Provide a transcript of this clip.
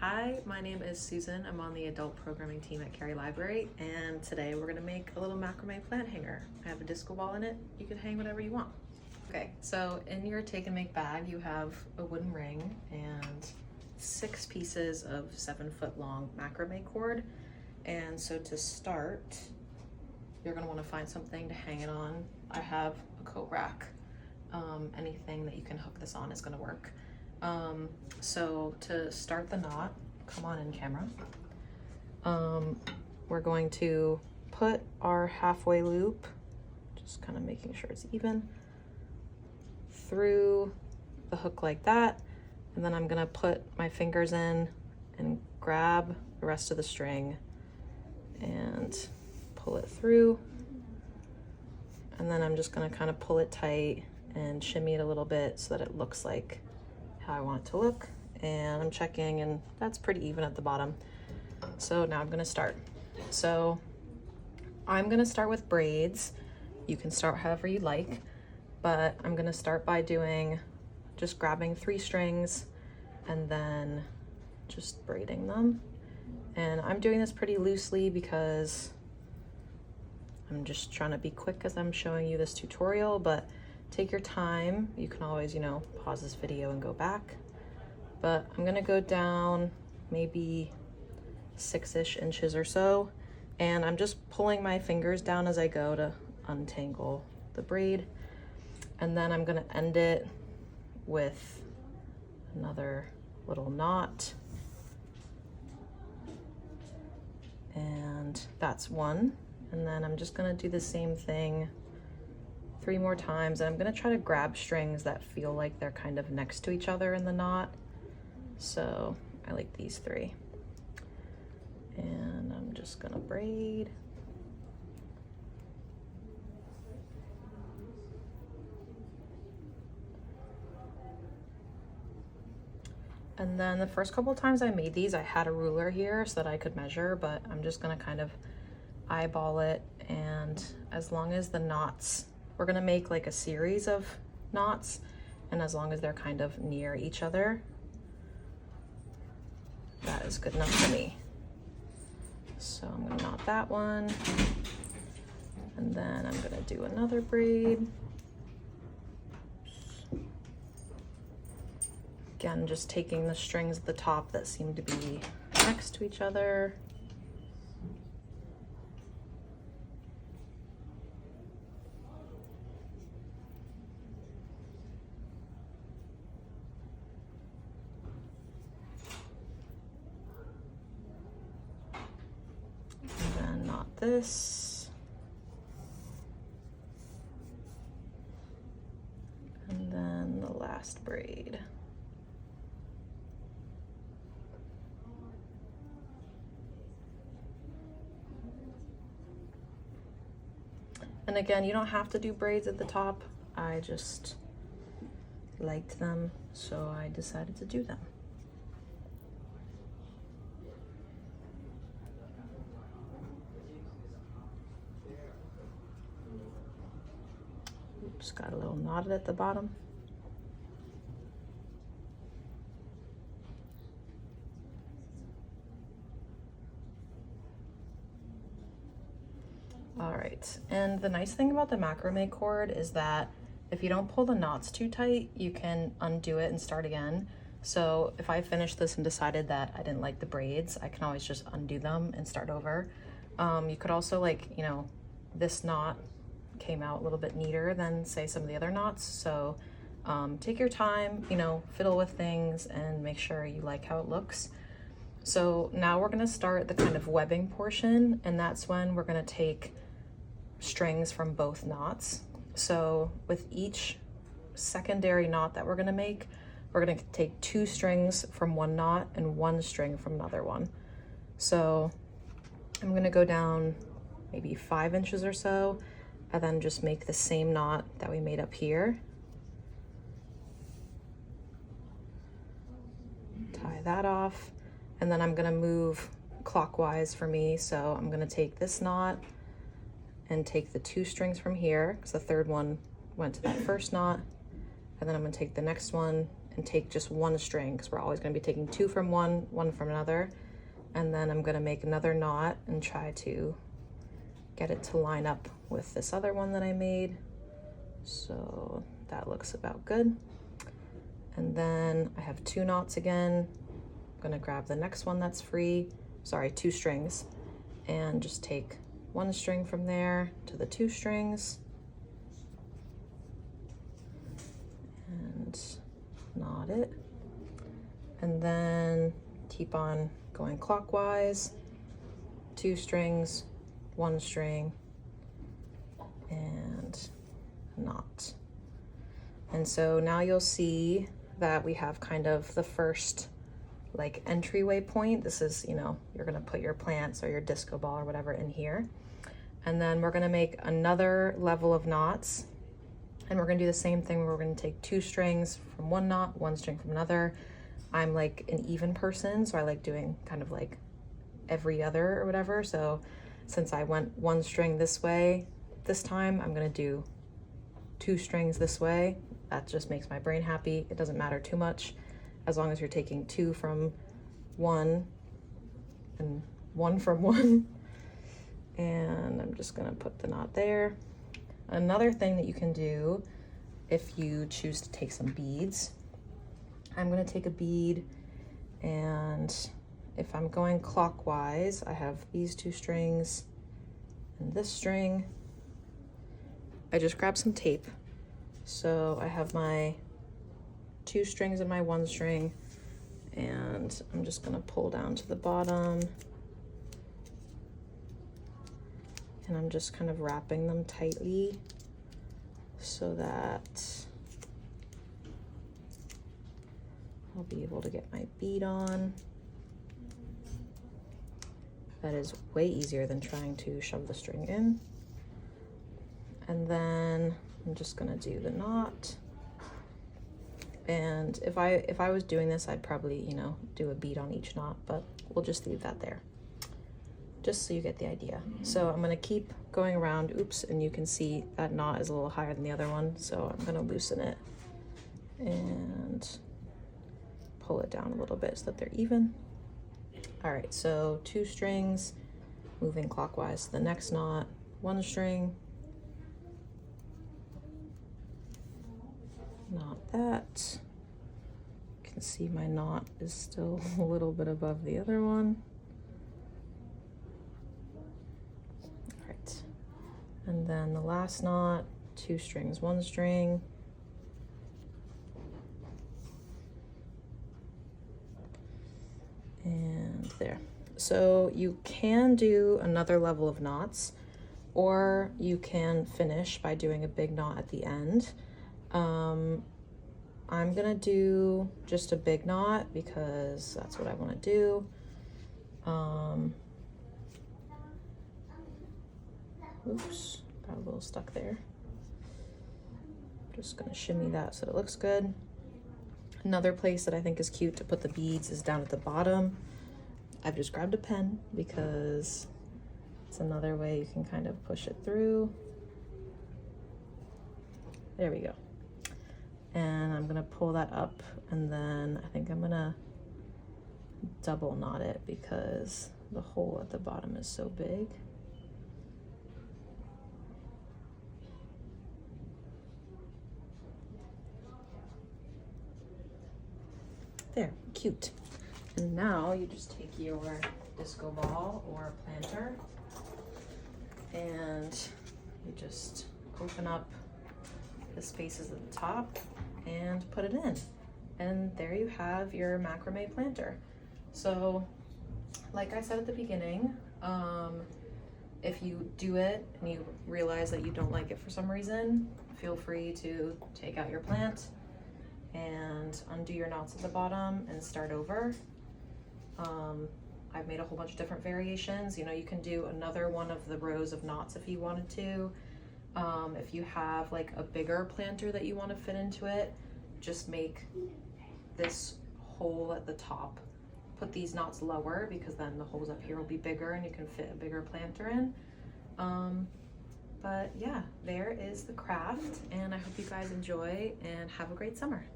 Hi, my name is Susan. I'm on the adult programming team at Cary Library, and today we're gonna make a little macrame plant hanger. I have a disco ball in it. You can hang whatever you want. Okay, so in your take and make bag, you have a wooden ring and 6 pieces of 7-foot long macrame cord. And so to start, you're gonna wanna find something to hang it on. I have a coat rack. Anything that you can hook this on is gonna work. So to start the knot, come on in camera, we're going to put our halfway loop, just kind of making sure it's even, through the hook like that, and then I'm gonna put my fingers in and grab the rest of the string and pull it through, and then I'm just gonna kind of pull it tight and shimmy it a little bit so that it looks like how I want it to look. And I'm checking, and that's pretty even at the bottom. So now I'm gonna start. So I'm gonna start with braids. You can start however you like, but I'm gonna start by doing, just grabbing 3 strings and then just braiding them. And I'm doing this pretty loosely because I'm just trying to be quick as I'm showing you this tutorial, but take your time. You can always, pause this video and go back. But I'm gonna go down maybe 6-ish inches or so, and I'm just pulling my fingers down as I go to untangle the braid. And then I'm gonna end it with another little knot. And that's one. And then I'm just gonna do the same thing 3 more times. And I'm gonna try to grab strings that feel like they're kind of next to each other in the knot. So I like these 3. And I'm just gonna braid. And then the first couple of times I made these, I had a ruler here so that I could measure, but I'm just gonna kind of eyeball it. And as long as the knots, we're gonna make like a series of knots, and as long as they're kind of near each other, that is good enough for me. So I'm gonna knot that one, and then I'm gonna do another braid. Again, just taking the strings at the top that seem to be next to each other. This, and then the last braid. And again, you don't have to do braids at the top. I just liked them, so I decided to do them. Just got a little knotted at the bottom. All right, and the nice thing about the macrame cord is that if you don't pull the knots too tight, you can undo it and start again. So if I finished this and decided that I didn't like the braids, I can always just undo them and start over. You could also, this knot came out a little bit neater than say some of the other knots. So take your time, fiddle with things and make sure you like how it looks. So now we're gonna start the kind of webbing portion, and that's when we're gonna take strings from both knots. So with each secondary knot that we're gonna make, we're gonna take 2 strings from one knot and 1 string from another one. So I'm gonna go down maybe 5 inches or so, and then just make the same knot that we made up here. Tie that off, and then I'm gonna move clockwise for me. So I'm gonna take this knot and take the 2 strings from here, because the 3rd one went to that first knot, and then I'm gonna take the next one and take just one string, because we're always going to be taking two from one from another. And then I'm going to make another knot and try to get it to line up with this other one that I made. So that looks about good. And then I have 2 knots again. I'm going to grab the next one that's free, sorry, 2 strings, and just take 1 string from there to the 2 strings and knot it, and then keep on going clockwise, 2 strings, 1 string, and knot. And so now you'll see that we have kind of the first like entryway point. This is, you know, you're gonna put your plants or your disco ball or whatever in here. And then we're gonna make another level of knots, and we're gonna do the same thing where we're gonna take 2 strings from one knot, 1 string from another. I'm like an even person, so I like doing kind of like every other or whatever. So since I went 1 string this way this time, I'm gonna do 2 strings this way. That just makes my brain happy. It doesn't matter too much as long as you're taking 2 from one and 1 from one. And I'm just gonna put the knot there. Another thing that you can do if you choose to take some beads, I'm gonna take a bead, and if I'm going clockwise, I have these 2 strings and this string. I just grab some tape. So I have my 2 strings and my 1 string, and I'm just gonna pull down to the bottom, and I'm just kind of wrapping them tightly so that I'll be able to get my bead on. That is way easier than trying to shove the string in. And then I'm just gonna do the knot. And if I was doing this, I'd probably, you know, do a bead on each knot, but we'll just leave that there, just so you get the idea. So I'm gonna keep going around, oops, and you can see that knot is a little higher than the other one, so I'm gonna loosen it and pull it down a little bit so that they're even. All right, so 2 strings, moving clockwise to the next knot, 1 string, knot that. You can see my knot is still a little bit above the other one. All right, and then the last knot, 2 strings, 1 string, and there. So you can do another level of knots, or you can finish by doing a big knot at the end. I'm gonna do just a big knot because that's what I want to do. Oops, got a little stuck there. Just gonna shimmy that so it looks good. Another place that I think is cute to put the beads is down at the bottom. I've just grabbed a pen because it's another way you can kind of push it through. There we go. And I'm gonna pull that up, and then I think I'm gonna double knot it because the hole at the bottom is so big. There, cute. And now you just take your disco ball or planter and you just open up the spaces at the top and put it in. And there you have your macrame planter. So like I said at the beginning, if you do it and you realize that you don't like it for some reason, feel free to take out your plant and undo your knots at the bottom and start over. I've made a whole bunch of different variations. You know, you can do another one of the rows of knots if you wanted to. If you have like a bigger planter that you want to fit into it, just make this hole at the top. Put these knots lower because then the holes up here will be bigger and you can fit a bigger planter in. But yeah, there is the craft, and I hope you guys enjoy and have a great summer.